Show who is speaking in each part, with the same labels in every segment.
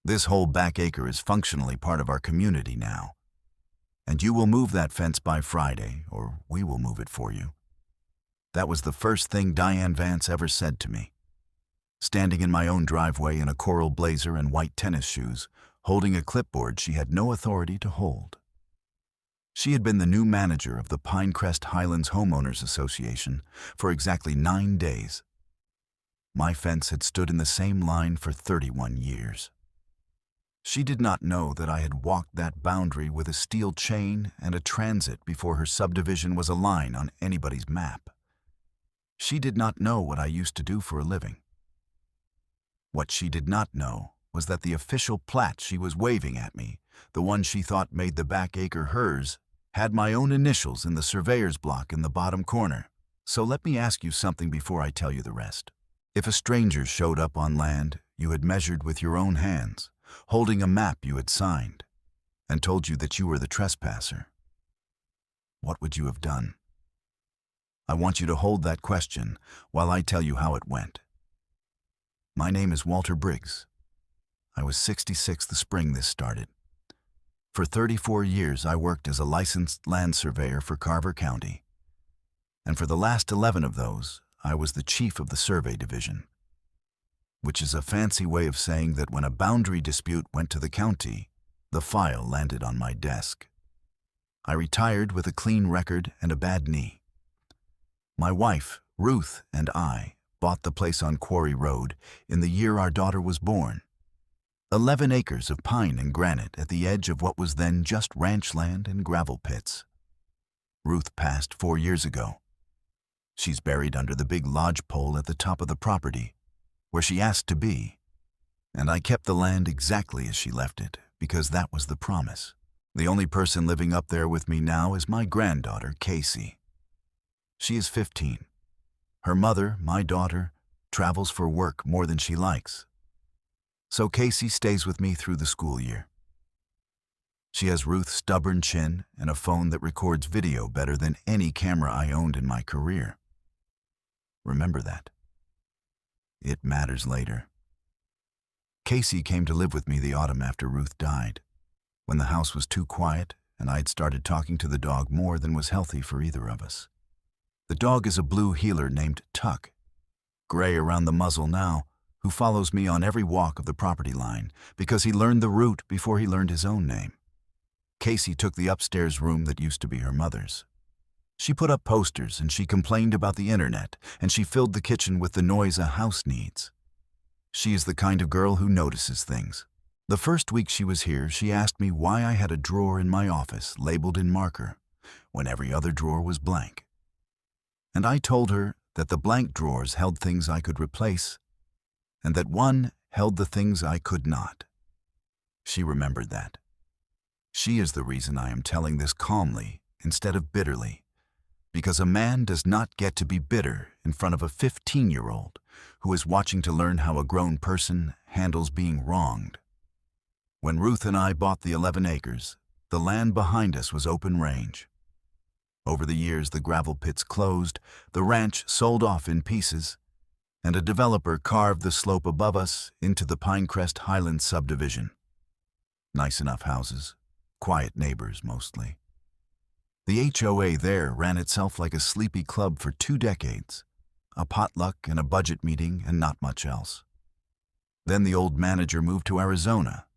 Speaker 1: This whole back acre is functionally part of our community now. And you will move that fence by Friday, or we will move it for you. That was the first thing Diane Vance ever said to me. Standing in my own driveway in a coral blazer and white tennis shoes, holding a clipboard she had no authority to hold. She had been the new manager of the Pinecrest Highlands Homeowners Association for exactly 9 days. My fence had stood in the same line for 31 years. She did not know that I had walked that boundary with a steel chain and a transit before her subdivision was a line on anybody's map. She did not know what I used to do for a living. What she did not know was that the official plat she was waving at me, the one she thought made the back acre hers, had my own initials in the surveyor's block in the bottom corner. So let me ask you something before I tell you the rest. If a stranger showed up on land you had measured with your own hands, holding a map you had signed, and told you that you were the trespasser, what would you have done? I want you to hold that question while I tell you how it went. My name is Walter Briggs. I was 66 the spring this started. For 34 years I worked as a licensed land surveyor for Carver County, and for the last 11 of those, I was the chief of the survey division, which is a fancy way of saying that when a boundary dispute went to the county, the file landed on my desk. I retired with a clean record and a bad knee. My wife, Ruth, and I bought the place on Quarry Road in the year our daughter was born. 11 acres of pine and granite at the edge of what was then just ranch land and gravel pits. Ruth passed 4 years ago. She's buried under the big lodge pole at the top of the property, where she asked to be, and I kept the land exactly as she left it, because that was the promise. The only person living up there with me now is my granddaughter, Casey. She is 15. Her mother, my daughter, travels for work more than she likes. So Casey stays with me through the school year. She has Ruth's stubborn chin and a phone that records video better than any camera I owned in my career. Remember that. It matters later. Casey came to live with me the autumn after Ruth died, when the house was too quiet and I'd started talking to the dog more than was healthy for either of us. The dog is a blue heeler named Tuck, gray around the muzzle now, who follows me on every walk of the property line because he learned the route before he learned his own name. Casey took the upstairs room that used to be her mother's. She put up posters and she complained about the internet and she filled the kitchen with the noise a house needs. She is the kind of girl who notices things. The first week she was here, she asked me why I had a drawer in my office labeled in marker when every other drawer was blank. And I told her that the blank drawers held things I could replace and that one held the things I could not. She remembered that. She is the reason I am telling this calmly instead of bitterly, because a man does not get to be bitter in front of a 15-year-old who is watching to learn how a grown person handles being wronged. When Ruth and I bought the 11 acres, the land behind us was open range. Over the years, the gravel pits closed, the ranch sold off in pieces, and a developer carved the slope above us into the Pinecrest Highlands subdivision. Nice enough houses, quiet neighbors mostly. The HOA there ran itself like a sleepy club for 2 decades, a potluck and a budget meeting and not much else. Then the old manager moved to Arizona,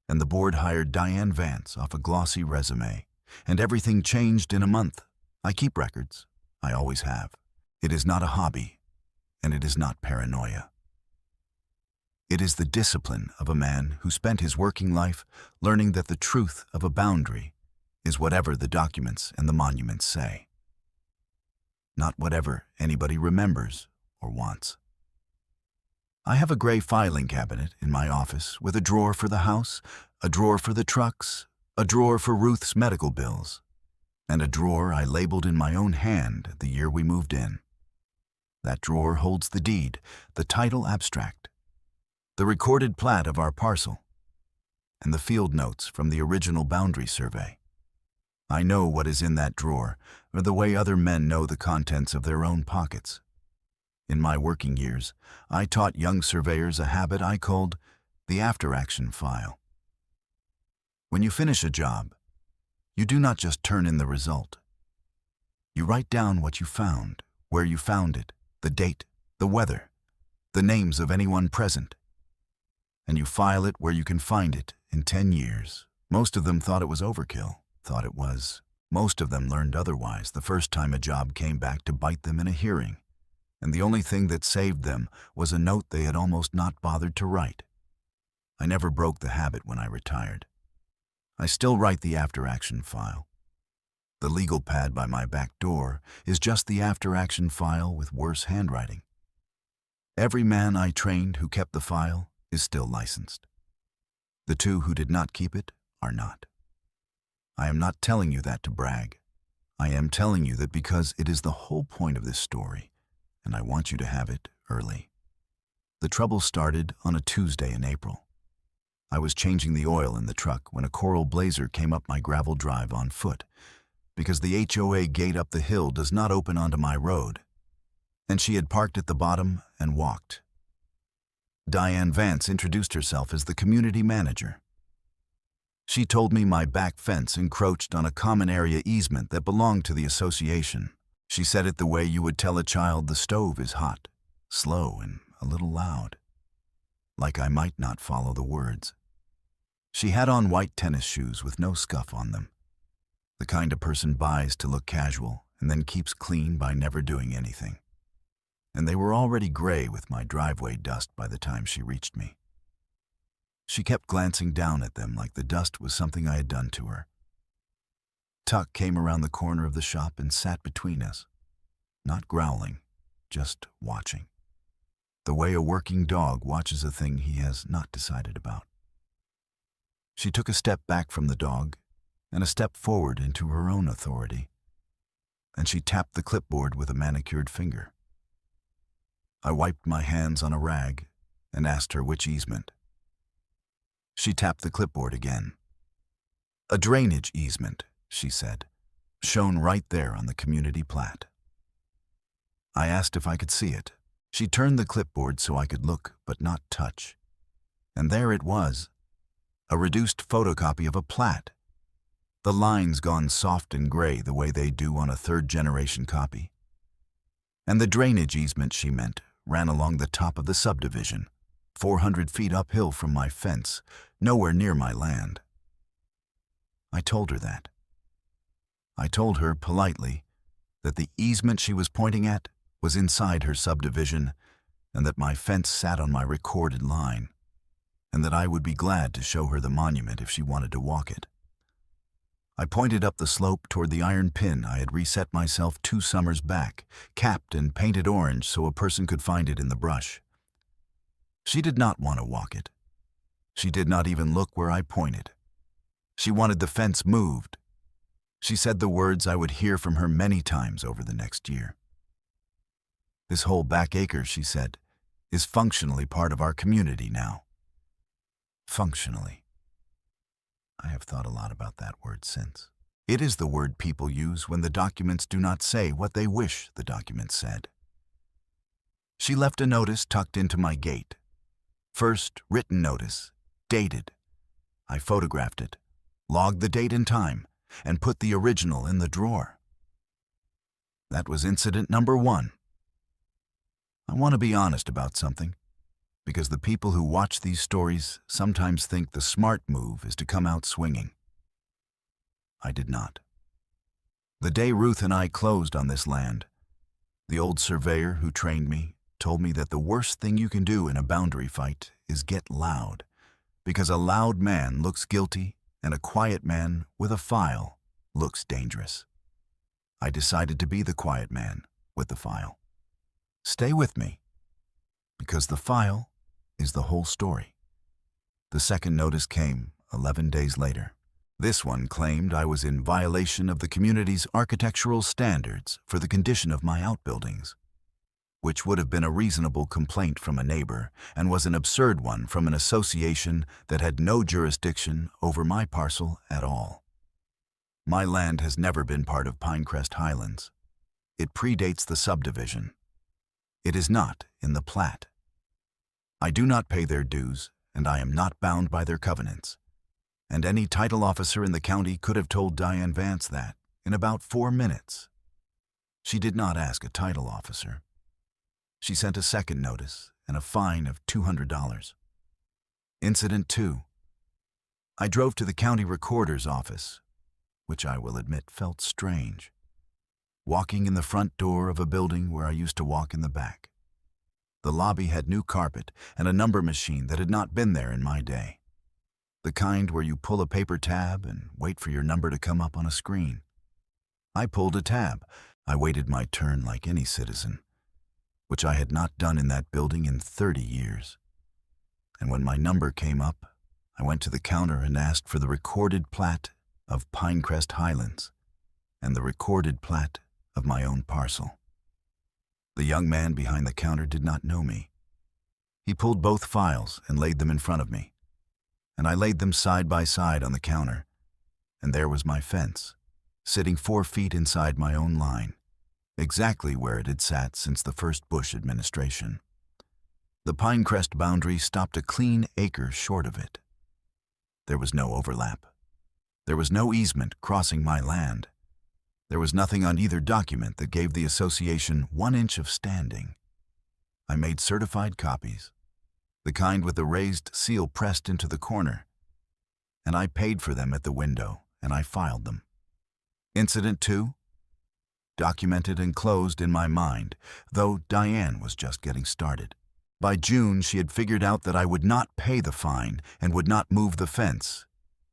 Speaker 1: and the board hired Diane Vance off a glossy resume, and everything changed in a month. I keep records. I always have. It is not a hobby, and it is not paranoia. It is the discipline of a man who spent his working life learning that the truth of a boundary is whatever the documents and the monuments say, not whatever anybody remembers or wants. I have a gray filing cabinet in my office with a drawer for the house, a drawer for the trucks, a drawer for Ruth's medical bills, and a drawer I labeled in my own hand the year we moved in. That drawer holds the deed, the title abstract, the recorded plat of our parcel, and the field notes from the original boundary survey. I know what is in that drawer, or the way other men know the contents of their own pockets. In my working years, I taught young surveyors a habit I called The after-action file. When you finish a job, you do not just turn in the result. You write down what you found, where you found it, the date, the weather, the names of anyone present. And you file it where you can find it in 10 years. Most of them thought it was overkill, thought it was. Most of them learned otherwise the first time a job came back to bite them in a hearing. And the only thing that saved them was a note they had almost not bothered to write. I never broke the habit when I retired. I still write the after-action file. The legal pad by my back door is just the after-action file with worse handwriting. Every man I trained who kept the file is still licensed. The 2 who did not keep it are not. I am not telling you that to brag. I am telling you that because it is the whole point of this story, and I want you to have it early. The trouble started on a Tuesday in April. I was changing the oil in the truck when a coral blazer came up my gravel drive on foot, because the HOA gate up the hill does not open onto my road, and she had parked at the bottom and walked. Diane Vance introduced herself as the community manager. She told me my back fence encroached on a common area easement that belonged to the association. She said it the way you would tell a child the stove is hot, slow, and a little loud. Like I might not follow the words. She had on white tennis shoes with no scuff on them. The kind a person buys to look casual and then keeps clean by never doing anything. And they were already gray with my driveway dust by the time she reached me. She kept glancing down at them like the dust was something I had done to her. Tuck came around the corner of the shop and sat between us, not growling, just watching. The way a working dog watches a thing he has not decided about. She took a step back from the dog and a step forward into her own authority, and she tapped the clipboard with a manicured finger. I wiped my hands on a rag and asked her which easement. She tapped the clipboard again. A drainage easement, she said, shown right there on the community plat. I asked if I could see it. She turned the clipboard so I could look but not touch. And there it was, a reduced photocopy of a plat. The lines gone soft and gray the way they do on a third-generation copy. And the drainage easement she meant ran along the top of the subdivision, 400 feet uphill from my fence, nowhere near my land. I told her that. I told her politely that the easement she was pointing at was inside her subdivision and that my fence sat on my recorded line, and that I would be glad to show her the monument if she wanted to walk it. I pointed up the slope toward the iron pin I had reset myself 2 summers back, capped and painted orange so a person could find it in the brush. She did not want to walk it. She did not even look where I pointed. She wanted the fence moved. She said the words I would hear from her many times over the next year. This whole back acre, she said, is functionally part of our community now. Functionally. I have thought a lot about that word since. It is the word people use when the documents do not say what they wish the documents said. She left a notice tucked into my gate. First written notice, dated. I photographed it, logged the date and time, and put the original in the drawer. That was incident number 1. I want to be honest about something, because the people who watch these stories sometimes think the smart move is to come out swinging. I did not. The day Ruth and I closed on this land, the old surveyor who trained me told me that the worst thing you can do in a boundary fight is get loud, because a loud man looks guilty and a quiet man with a file looks dangerous. I decided to be the quiet man with the file. Stay with me, because the file is the whole story. The second notice came 11 days later. This one claimed I was in violation of the community's architectural standards for the condition of my outbuildings, which would have been a reasonable complaint from a neighbor and was an absurd one from an association that had no jurisdiction over my parcel at all. My land has never been part of Pinecrest Highlands. It predates the subdivision. It is not in the plat. I do not pay their dues, and I am not bound by their covenants. And any title officer in the county could have told Diane Vance that in about 4 minutes. She did not ask a title officer. She sent a second notice and a fine of $200. Incident 2. I drove to the county recorder's office, which I will admit felt strange. Walking in the front door of a building where I used to walk in the back. The lobby had new carpet and a number machine that had not been there in my day. The kind where you pull a paper tab and wait for your number to come up on a screen. I pulled a tab. I waited my turn like any citizen, which I had not done in that building in 30 years. And when my number came up, I went to the counter and asked for the recorded plat of Pinecrest Highlands and the recorded plat of my own parcel. The young man behind the counter did not know me. He pulled both files and laid them in front of me, and I laid them side by side on the counter, and there was my fence, sitting 4 feet inside my own line, exactly where it had sat since the first Bush administration. The Pinecrest boundary stopped a clean acre short of it. There was no overlap. There was no easement crossing my land. There was nothing on either document that gave the association 1 inch of standing. I made certified copies, the kind with the raised seal pressed into the corner, and I paid for them at the window, and I filed them. Incident 2, documented and closed in my mind, though Diane was just getting started. By June, she had figured out that I would not pay the fine and would not move the fence,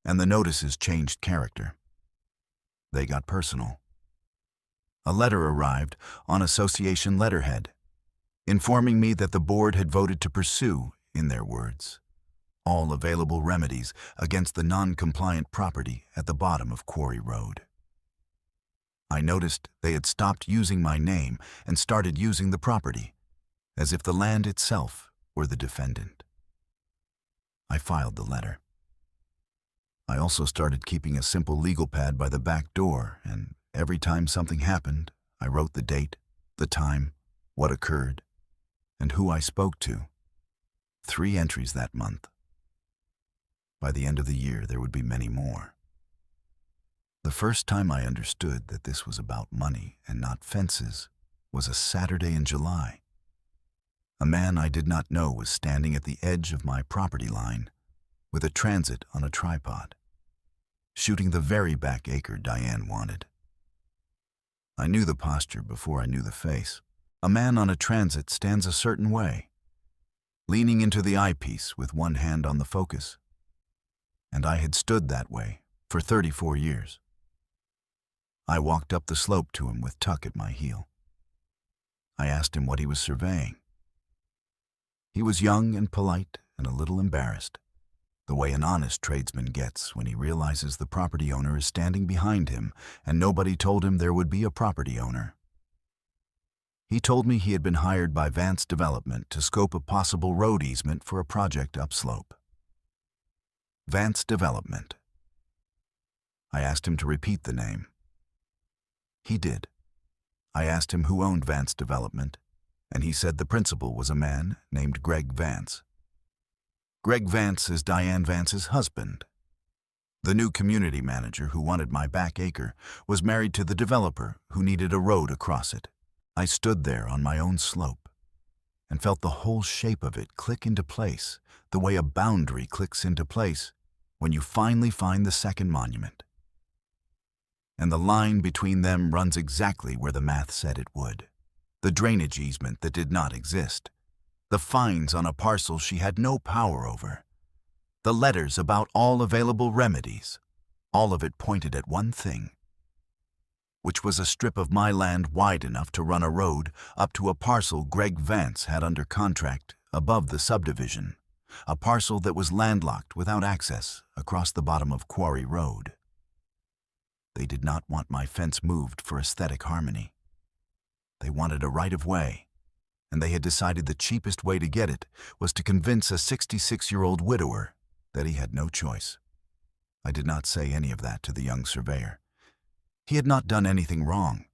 Speaker 1: and the notices changed character. They got personal. A letter arrived on association letterhead, informing me that the board had voted to pursue, in their words, all available remedies against the non-compliant property at the bottom of Quarry Road. I noticed they had stopped using my name and started using the property, as if the land itself were the defendant. I filed the letter. I also started keeping a simple legal pad by the back door, and every time something happened, I wrote the date, the time, what occurred, and who I spoke to. 3 entries that month. By the end of the year, there would be many more. The first time I understood that this was about money and not fences was a Saturday in July. A man I did not know was standing at the edge of my property line with a transit on a tripod, shooting the very back acre Diane wanted. I knew the posture before I knew the face. A man on a transit stands a certain way, leaning into the eyepiece with one hand on the focus. And I had stood that way for 34 years. I walked up the slope to him with Tuck at my heel. I asked him what he was surveying. He was young and polite and a little embarrassed, the way an honest tradesman gets when he realizes the property owner is standing behind him and nobody told him there would be a property owner. He told me he had been hired by Vance Development to scope a possible road easement for a project upslope. Vance Development. I asked him to repeat the name. He did. I asked him who owned Vance Development, and he said the principal was a man named Greg Vance. Greg Vance is Diane Vance's husband. The new community manager who wanted my back acre was married to the developer who needed a road across it. I stood there on my own slope and felt the whole shape of it click into place, the way a boundary clicks into place when you finally find the second monument. And the line between them runs exactly where the math said it would. The drainage easement that did not exist. The fines on a parcel she had no power over. The letters about all available remedies. All of it pointed at one thing, which was a strip of my land wide enough to run a road up to a parcel Greg Vance had under contract above the subdivision, a parcel that was landlocked without access across the bottom of Quarry Road. They did not want my fence moved for aesthetic harmony. They wanted a right-of-way, and they had decided the cheapest way to get it was to convince a 66-year-old widower that he had no choice. I did not say any of that to the young surveyor. He had not done anything wrong.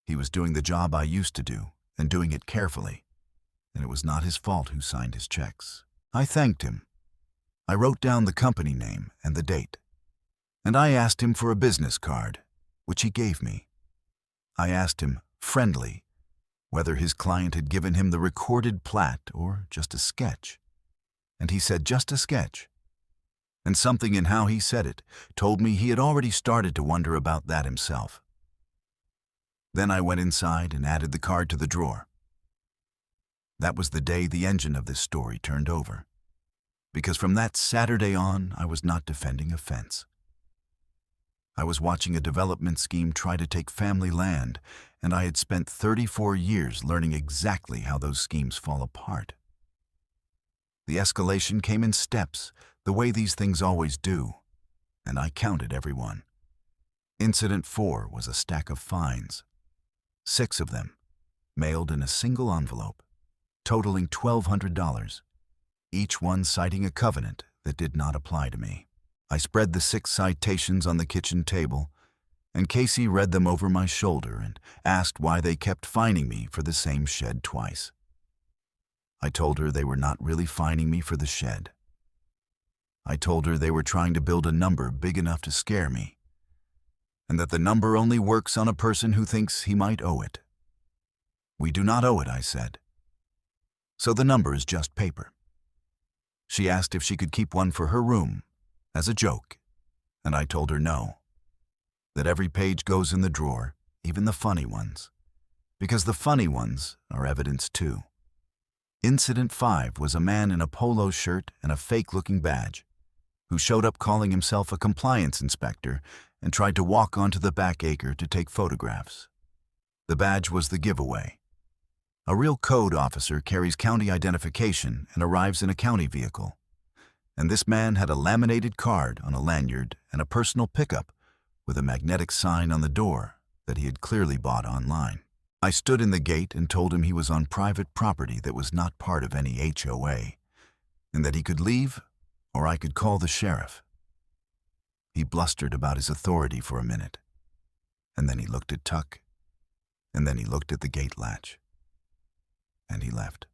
Speaker 1: He was doing the job I used to do, and doing it carefully, and it was not his fault who signed his checks. I thanked him I wrote down the company name and the date, and I asked him for a business card, which he gave me. I asked him, friendly, whether his client had given him the recorded plat or just a sketch. And he said just a sketch. And something in how he said it told me he had already started to wonder about that himself. Then I went inside and added the card to the drawer. That was the day the engine of this story turned over, because from that Saturday on, I was not defending a fence. I was watching a development scheme try to take family land, and I had spent 34 years learning exactly how those schemes fall apart. The escalation came in steps, the way these things always do, and I counted every one. Incident 4 was a stack of fines, 6 of them, mailed in a single envelope, totaling $1,200, each one citing a covenant that did not apply to me. I spread the 6 citations on the kitchen table, and Casey read them over my shoulder and asked why they kept fining me for the same shed twice. I told her they were not really fining me for the shed. I told her they were trying to build a number big enough to scare me, and that the number only works on a person who thinks he might owe it. We do not owe it, I said. So the number is just paper. She asked if she could keep one for her room, as a joke, and I told her no, that every page goes in the drawer, even the funny ones, because the funny ones are evidence too. Incident 5 was a man in a polo shirt and a fake-looking badge, who showed up calling himself a compliance inspector and tried to walk onto the back acre to take photographs. The badge was the giveaway. A real code officer carries county identification and arrives in a county vehicle, and this man had a laminated card on a lanyard and a personal pickup with a magnetic sign on the door that he had clearly bought online. I stood in the gate and told him he was on private property that was not part of any HOA, and that he could leave or I could call the sheriff. He blustered about his authority for a minute, and then he looked at Tuck, and then he looked at the gate latch, and he left.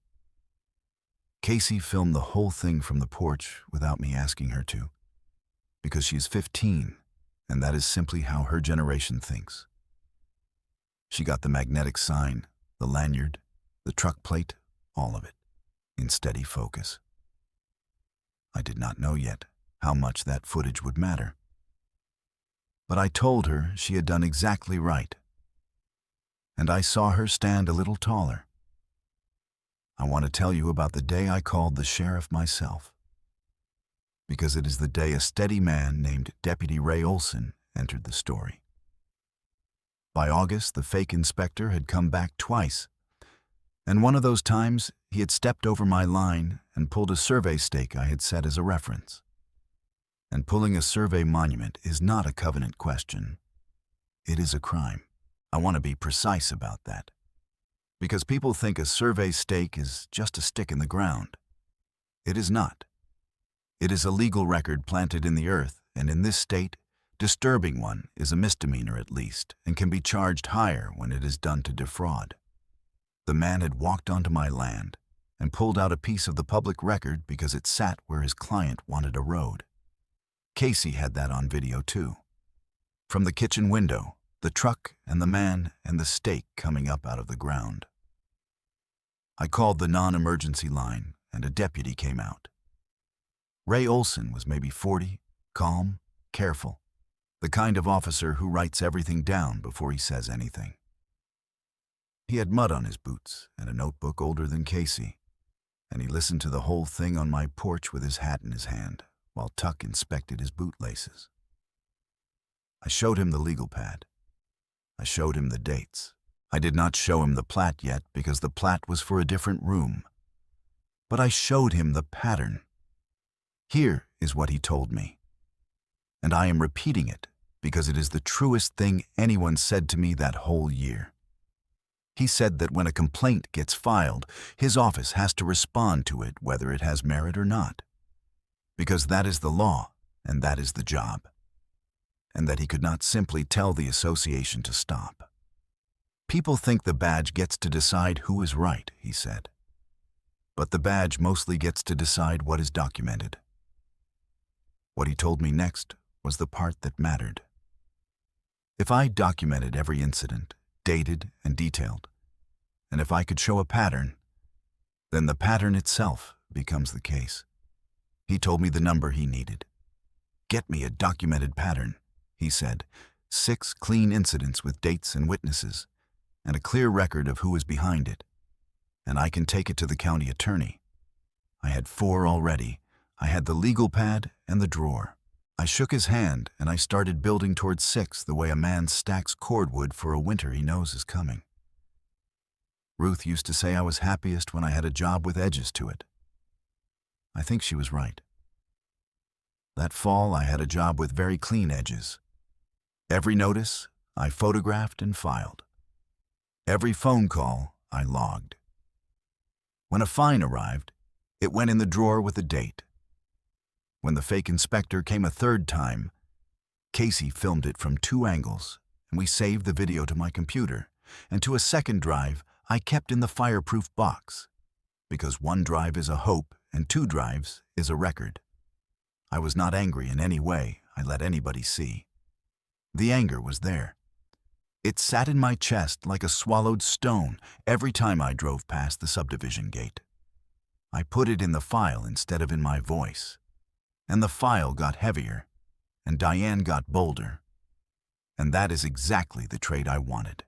Speaker 1: Casey filmed the whole thing from the porch without me asking her to, because she is 15, and that is simply how her generation thinks. She got the magnetic sign, the lanyard, the truck plate, all of it, in steady focus. I did not know yet how much that footage would matter. But I told her she had done exactly right, and I saw her stand a little taller. I want to tell you about the day I called the sheriff myself, because it is the day a steady man named Deputy Ray Olson entered the story. By August, the fake inspector had come back twice, and one of those times he had stepped over my line and pulled a survey stake I had set as a reference. And pulling a survey monument is not a covenant question. It is a crime. I want to be precise about that, because people think a survey stake is just a stick in the ground. It is not. It is a legal record planted in the earth, and in this state, disturbing one is a misdemeanor at least, and can be charged higher when it is done to defraud. The man had walked onto my land and pulled out a piece of the public record because it sat where his client wanted a road. Casey had that on video too. From the kitchen window, the truck and the man and the stake coming up out of the ground. I called the non-emergency line, and a deputy came out. Ray Olson was maybe 40, calm, careful, the kind of officer who writes everything down before he says anything. He had mud on his boots and a notebook older than Casey, and he listened to the whole thing on my porch with his hat in his hand, while Tuck inspected his bootlaces. I showed him the legal pad. I showed him the dates. I did not show him the plat yet because the plat was for a different room. But I showed him the pattern. Here is what he told me. And I am repeating it because it is the truest thing anyone said to me that whole year. He said that when a complaint gets filed, his office has to respond to it whether it has merit or not, because that is the law and that is the job, and that he could not simply tell the association to stop. People think the badge gets to decide who is right, he said, but the badge mostly gets to decide what is documented. What he told me next was the part that mattered. If I documented every incident, dated and detailed, and if I could show a pattern, then the pattern itself becomes the case. He told me the number he needed. "Get me a documented pattern," he said. 6 clean incidents with dates and witnesses, and a clear record of who is behind it. And I can take it to the county attorney. I had 4 already. I had the legal pad and the drawer. I shook his hand and I started building towards 6 the way a man stacks cordwood for a winter he knows is coming. Ruth used to say I was happiest when I had a job with edges to it. I think she was right. That fall, I had a job with very clean edges. Every notice, I photographed and filed. Every phone call, I logged. When a fine arrived, it went in the drawer with a date. When the fake inspector came a 3rd time, Casey filmed it from 2 angles, and we saved the video to my computer, and to a 2nd drive I kept in the fireproof box, because 1 drive is a hope and 2 drives is a record. I was not angry in any way I let anybody see. The anger was there. It sat in my chest like a swallowed stone every time I drove past the subdivision gate. I put it in the file instead of in my voice, and the file got heavier, and Diane got bolder. And that is exactly the trait I wanted.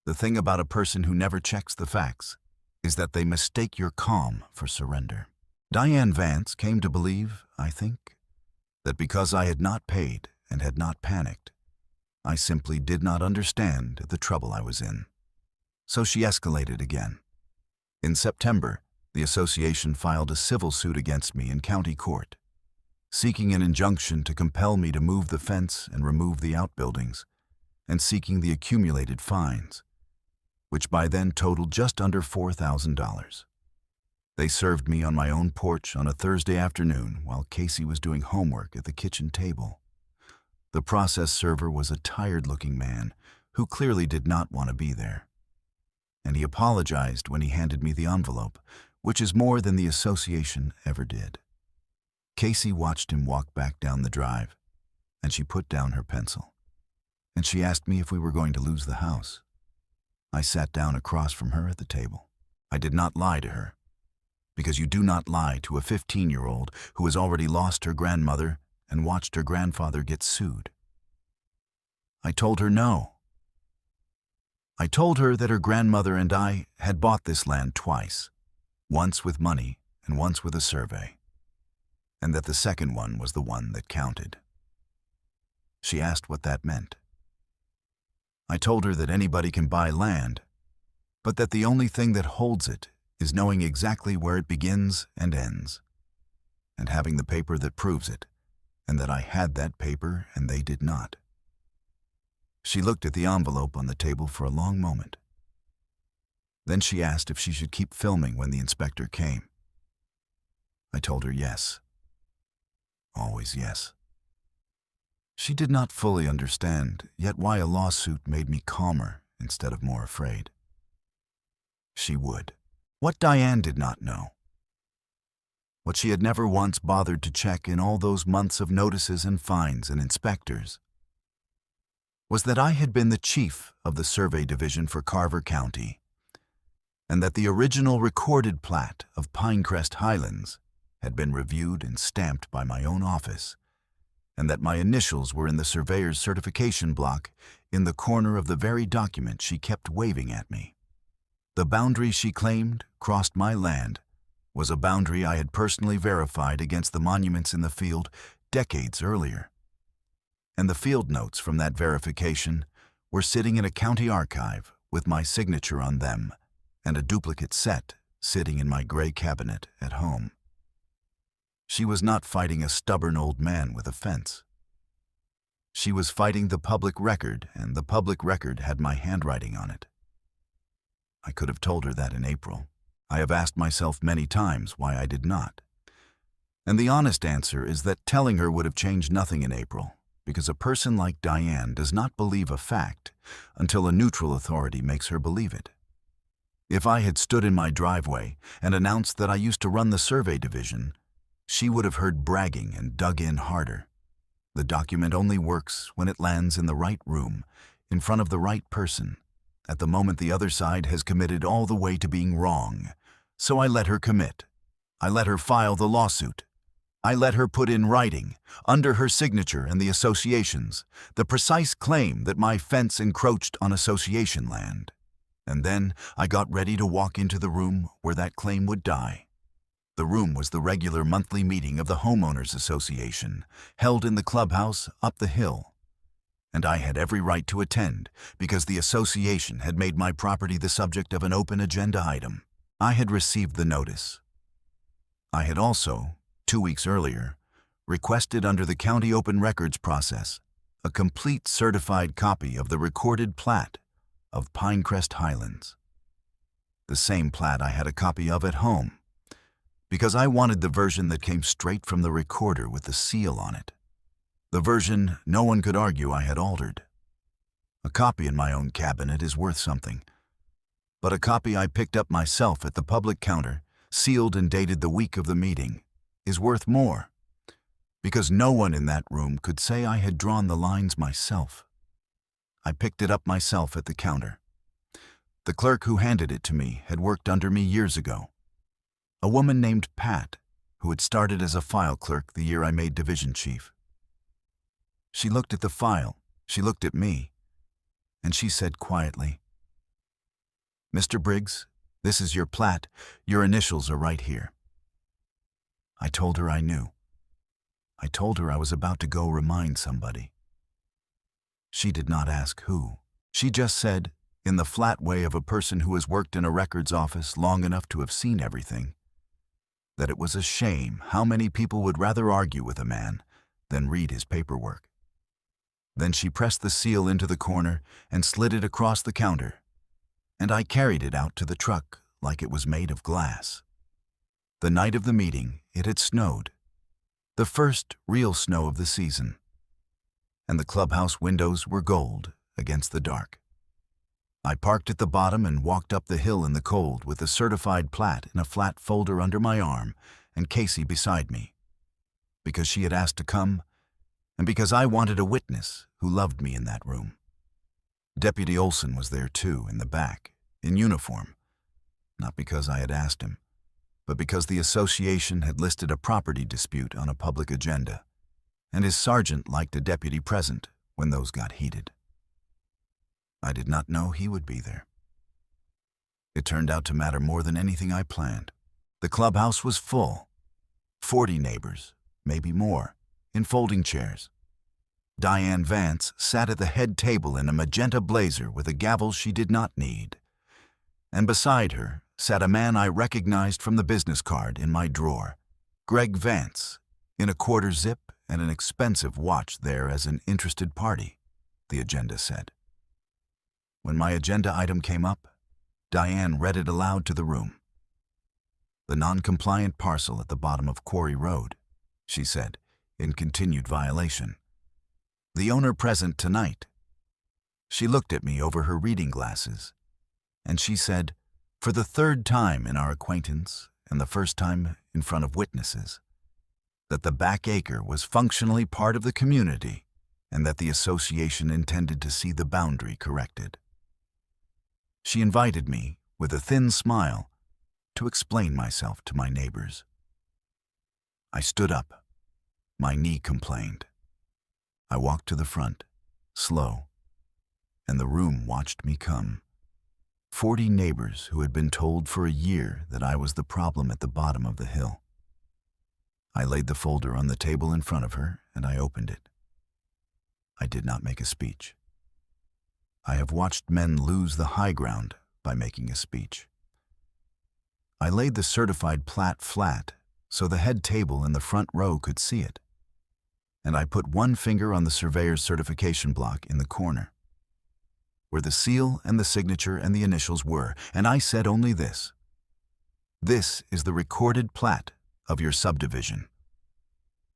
Speaker 1: The thing about a person who never checks the facts is that they mistake your calm for surrender. Diane Vance came to believe, I think, that because I had not paid and had not panicked, I simply did not understand the trouble I was in. So she escalated again. In September, the association filed a civil suit against me in county court, seeking an injunction to compel me to move the fence and remove the outbuildings, and seeking the accumulated fines, which by then totaled just under $4,000. They served me on my own porch on a Thursday afternoon while Casey was doing homework at the kitchen table. The process server was a tired-looking man who clearly did not want to be there. And he apologized when he handed me the envelope, which is more than the association ever did. Casey watched him walk back down the drive, and she put down her pencil. And she asked me if we were going to lose the house. I sat down across from her at the table. I did not lie to her, because you do not lie to a 15-year-old who has already lost her grandmother and watched her grandfather get sued. I told her no. I told her that her grandmother and I had bought this land twice, once with money and once with a survey, and that the second one was the one that counted. She asked what that meant. I told her that anybody can buy land, but that the only thing that holds it is knowing exactly where it begins and ends, and having the paper that proves it, and that I had that paper and they did not. She looked at the envelope on the table for a long moment. Then she asked if she should keep filming when the inspector came. I told her yes. Always yes. She did not fully understand yet why a lawsuit made me calmer instead of more afraid. She would. What Diane did not know, what she had never once bothered to check in all those months of notices and fines and inspectors, was that I had been the chief of the survey division for Carver County, and that the original recorded plat of Pinecrest Highlands had been reviewed and stamped by my own office, and that my initials were in the surveyor's certification block in the corner of the very document she kept waving at me. The boundary she claimed crossed my land was a boundary I had personally verified against the monuments in the field decades earlier. And the field notes from that verification were sitting in a county archive with my signature on them and a duplicate set sitting in my gray cabinet at home. She was not fighting a stubborn old man with a fence. She was fighting the public record, and the public record had my handwriting on it. I could have told her that in April. I have asked myself many times why I did not. And the honest answer is that telling her would have changed nothing in April, because a person like Diane does not believe a fact until a neutral authority makes her believe it. If I had stood in my driveway and announced that I used to run the survey division, she would have heard bragging and dug in harder. The document only works when it lands in the right room, in front of the right person, at the moment the other side has committed all the way to being wrong. So I let her commit. I let her file the lawsuit. I let her put in writing, under her signature and the associations, the precise claim that my fence encroached on association land. And then I got ready to walk into the room where that claim would die. The room was the regular monthly meeting of the Homeowners Association, held in the clubhouse up the hill. And I had every right to attend, because the association had made my property the subject of an open agenda item. I had received the notice. I had also, 2 weeks earlier, requested under the county open records process a complete certified copy of the recorded plat of Pinecrest Highlands. The same plat I had a copy of at home, because I wanted the version that came straight from the recorder with the seal on it. The version no one could argue I had altered. A copy in my own cabinet is worth something, but a copy I picked up myself at the public counter, sealed and dated the week of the meeting, is worth more, because no one in that room could say I had drawn the lines myself. I picked it up myself at the counter. The clerk who handed it to me had worked under me years ago. A woman named Pat, who had started as a file clerk the year I made division chief. She looked at the file, she looked at me, and she said quietly, "Mr. Briggs, this is your plat. Your initials are right here." I told her I knew. I told her I was about to go remind somebody. She did not ask who. She just said, in the flat way of a person who has worked in a records office long enough to have seen everything, that it was a shame how many people would rather argue with a man than read his paperwork. Then she pressed the seal into the corner and slid it across the counter, and I carried it out to the truck like it was made of glass. The night of the meeting, it had snowed, the first real snow of the season, and the clubhouse windows were gold against the dark. I parked at the bottom and walked up the hill in the cold with the certified plat in a flat folder under my arm and Casey beside me, because she had asked to come and because I wanted a witness who loved me in that room. Deputy Olson was there too, in the back, in uniform, not because I had asked him, but because the association had listed a property dispute on a public agenda, and his sergeant liked a deputy present when those got heated. I did not know he would be there. It turned out to matter more than anything I planned. The clubhouse was full. 40 neighbors, maybe more, in folding chairs. Diane Vance sat at the head table in a magenta blazer with a gavel she did not need. And beside her sat a man I recognized from the business card in my drawer, Greg Vance, in a quarter zip and an expensive watch there as an interested party, the agenda said. When my agenda item came up, Diane read it aloud to the room. "The non-compliant parcel at the bottom of Quarry Road," she said, in continued violation. "The owner present tonight." She looked at me over her reading glasses, and she said, for the third time in our acquaintance and the first time in front of witnesses, that the back acre was functionally part of the community and that the association intended to see the boundary corrected. She invited me, with a thin smile, to explain myself to my neighbors. I stood up. My knee complained. I walked to the front, slow, and the room watched me come. 40 neighbors who had been told for a year that I was the problem at the bottom of the hill. I laid the folder on the table in front of her, and I opened it. I did not make a speech. I have watched men lose the high ground by making a speech. I laid the certified plat flat so the head table in the front row could see it, and I put one finger on the surveyor's certification block in the corner, where the seal and the signature and the initials were, and I said only this: "This is the recorded plat of your subdivision.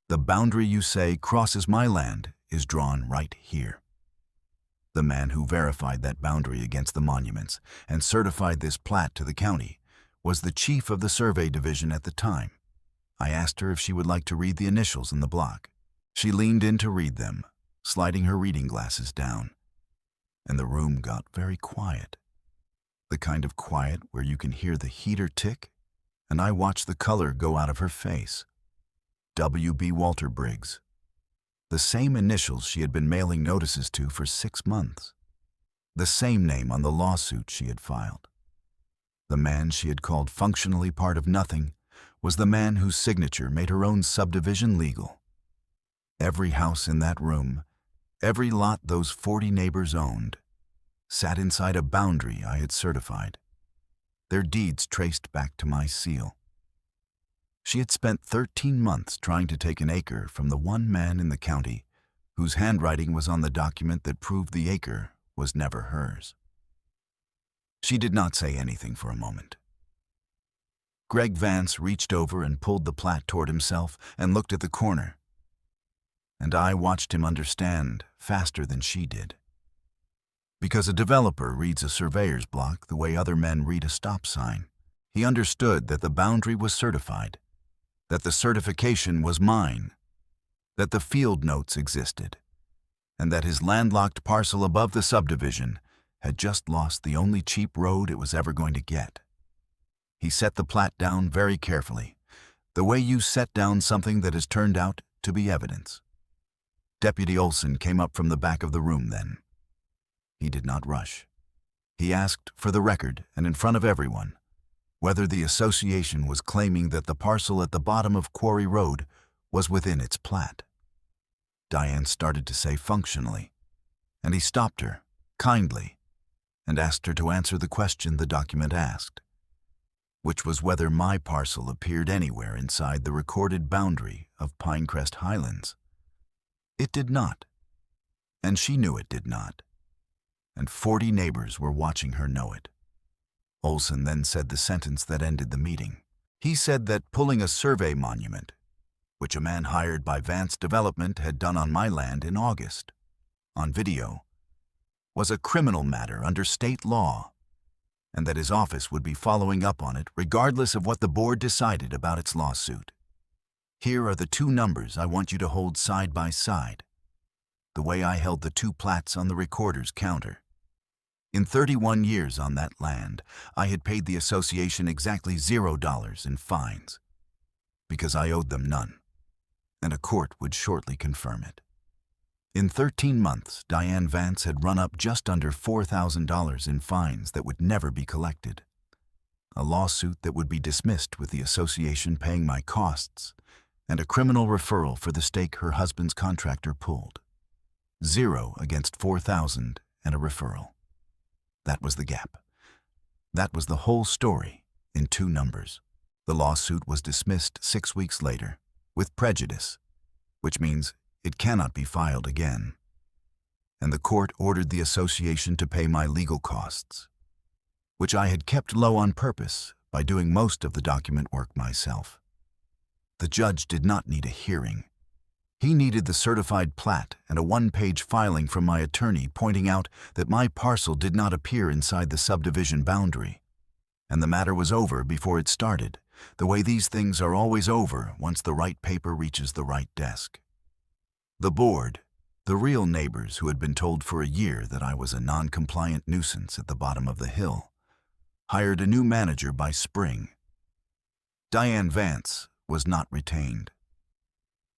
Speaker 1: The boundary you say crosses my land is drawn right here." The man who verified that boundary against the monuments and certified this plat to the county was the chief of the survey division at the time, I asked her if she would like to read the initials in the block. She leaned in to read them, sliding her reading glasses down, and the room got very quiet. The kind of quiet where you can hear the heater tick, and I watched the color go out of her face. W.B. Walter Briggs. The same initials she had been mailing notices to for 6 months. The same name on the lawsuit she had filed. The man she had called functionally part of nothing was the man whose signature made her own subdivision legal. Every house in that room, every lot those 40 neighbors owned, sat inside a boundary I had certified, their deeds traced back to my seal. She had spent 13 months trying to take an acre from the one man in the county whose handwriting was on the document that proved the acre was never hers. She did not say anything for a moment. Greg Vance reached over and pulled the plat toward himself and looked at the corner. And I watched him understand faster than she did. Because a developer reads a surveyor's block the way other men read a stop sign, he understood that the boundary was certified, that the certification was mine, that the field notes existed, and that his landlocked parcel above the subdivision had just lost the only cheap road it was ever going to get. He set the plat down very carefully, the way you set down something that has turned out to be evidence. Deputy Olson came up from the back of the room then. He did not rush. He asked, for the record and in front of everyone, whether the association was claiming that the parcel at the bottom of Quarry Road was within its plat. Diane started to say functionally, and he stopped her, kindly, and asked her to answer the question the document asked, which was whether my parcel appeared anywhere inside the recorded boundary of Pinecrest Highlands. It did not, and she knew it did not, and 40 neighbors were watching her know it. Olson then said the sentence that ended the meeting. He said that pulling a survey monument, which a man hired by Vance Development had done on my land in August, on video, was a criminal matter under state law, and that his office would be following up on it regardless of what the board decided about its lawsuit. Here are the 2 numbers I want you to hold side by side, the way I held the 2 plats on the recorder's counter. In 31 years on that land, I had paid the association exactly $0 in fines, because I owed them none, and a court would shortly confirm it. In 13 months, Diane Vance had run up just under $4,000 in fines that would never be collected, a lawsuit that would be dismissed with the association paying my costs, and a criminal referral for the stake her husband's contractor pulled. 0 against 4,000 and a referral. That was the gap. That was the whole story in 2 numbers. The lawsuit was dismissed 6 weeks later, with prejudice, which means it cannot be filed again. And the court ordered the association to pay my legal costs, which I had kept low on purpose by doing most of the document work myself. The judge did not need a hearing. He needed the certified plat and a 1-page filing from my attorney pointing out that my parcel did not appear inside the subdivision boundary. And the matter was over before it started, the way these things are always over once the right paper reaches the right desk. The board, the real neighbors who had been told for a year that I was a non-compliant nuisance at the bottom of the hill, hired a new manager by spring. Diane Vance was not retained.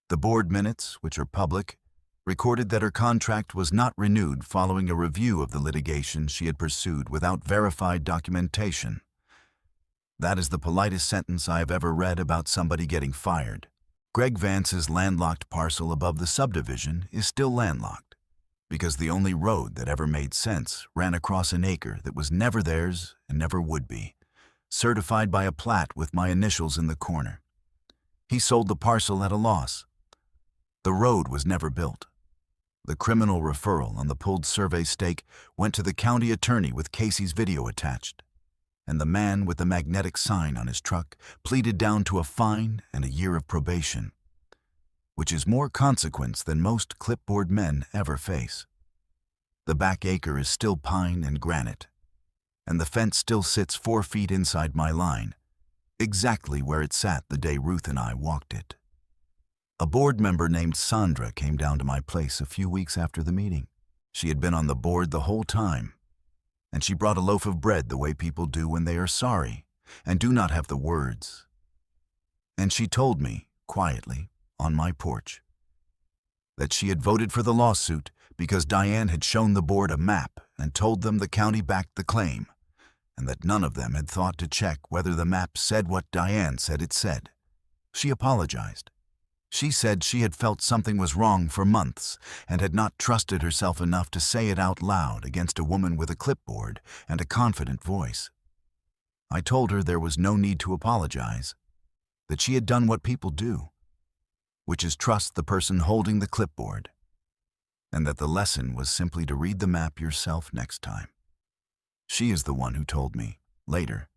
Speaker 1: The board minutes, which are public, recorded that her contract was not renewed following a review of the litigation she had pursued without verified documentation. That is the politest sentence I have ever read about somebody getting fired. Greg Vance's landlocked parcel above the subdivision is still landlocked, because the only road that ever made sense ran across an acre that was never theirs and never would be, certified by a plat with my initials in the corner. He sold the parcel at a loss. The road was never built. The criminal referral on the pulled survey stake went to the county attorney with Casey's video attached, and the man with the magnetic sign on his truck pleaded down to a fine and a year of probation, which is more consequence than most clipboard men ever face. The back acre is still pine and granite, and the fence still sits 4 feet inside my line, exactly where it sat the day Ruth and I walked it. A board member named Sandra came down to my place a few weeks after the meeting. She had been on the board the whole time, and she brought a loaf of bread the way people do when they are sorry and do not have the words. And she told me, quietly, on my porch, that she had voted for the lawsuit because Diane had shown the board a map and told them the county backed the claim, and that none of them had thought to check whether the map said what Diane said it said. She apologized. She said she had felt something was wrong for months and had not trusted herself enough to say it out loud against a woman with a clipboard and a confident voice. I told her there was no need to apologize, that she had done what people do, which is trust the person holding the clipboard, and that the lesson was simply to read the map yourself next time. She is the one who told me, later,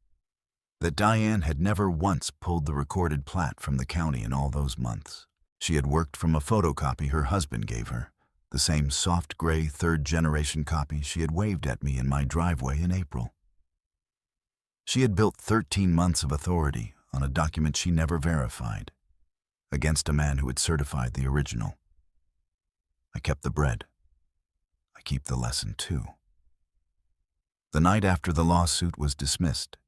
Speaker 1: that Diane had never once pulled the recorded plat from the county in all those months. She had worked from a photocopy her husband gave her, the same soft gray third-generation copy she had waved at me in my driveway in April. She had built 13 months of authority on a document she never verified, against a man who had certified the original. I kept the bread. I keep the lesson too. The night after the lawsuit was dismissed,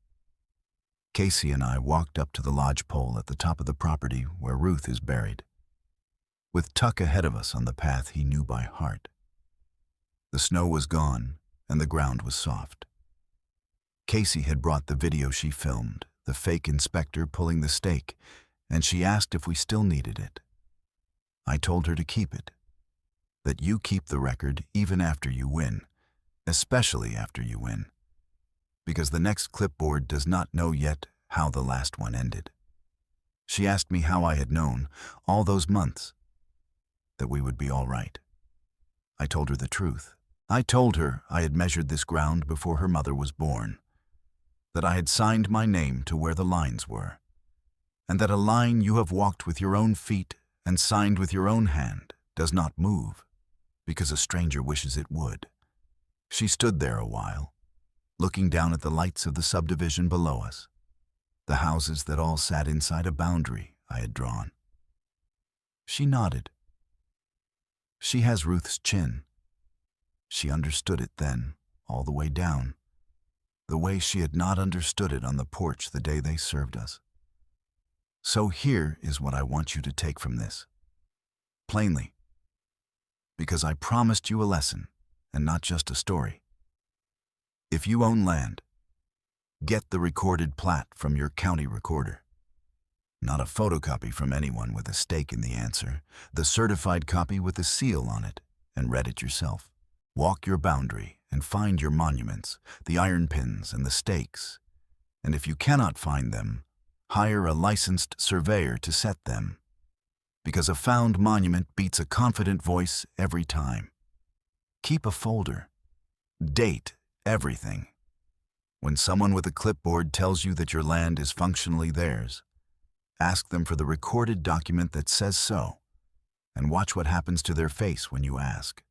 Speaker 1: Casey and I walked up to the lodge pole at the top of the property where Ruth is buried, with Tuck ahead of us on the path he knew by heart. The snow was gone and the ground was soft. Casey had brought the video she filmed, the fake inspector pulling the stake, and she asked if we still needed it. I told her to keep it, that you keep the record even after you win, especially after you win, because the next clipboard does not know yet how the last one ended. She asked me how I had known, all those months, that we would be all right. I told her the truth. I told her I had measured this ground before her mother was born, that I had signed my name to where the lines were, and that a line you have walked with your own feet and signed with your own hand does not move because a stranger wishes it would. She stood there a while, looking down at the lights of the subdivision below us, the houses that all sat inside a boundary I had drawn. She nodded. She has Ruth's chin. She understood it then, all the way down, the way she had not understood it on the porch the day they served us. So here is what I want you to take from this. Plainly, because I promised you a lesson and not just a story. If you own land, get the recorded plat from your county recorder. Not a photocopy from anyone with a stake in the answer, the certified copy with a seal on it, and read it yourself. Walk your boundary and find your monuments, the iron pins and the stakes. And if you cannot find them, hire a licensed surveyor to set them, because a found monument beats a confident voice every time. Keep a folder. Date everything. When someone with a clipboard tells you that your land is functionally theirs, ask them for the recorded document that says so, and watch what happens to their face when you ask.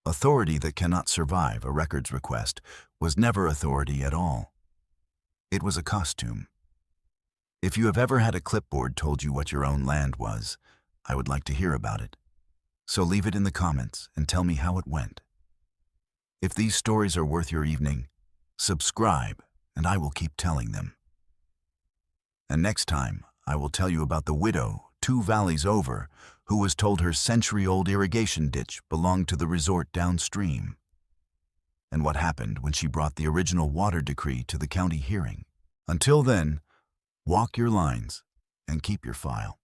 Speaker 1: Authority that cannot survive a records request was never authority at all. It was a costume. If you have ever had a clipboard told you what your own land was, I would like to hear about it. So leave it in the comments and tell me how it went. If these stories are worth your evening, subscribe and I will keep telling them. And next time, I will tell you about the widow 2 valleys over who was told her century-old irrigation ditch belonged to the resort downstream, and what happened when she brought the original water decree to the county hearing. Until then, walk your lines and keep your file.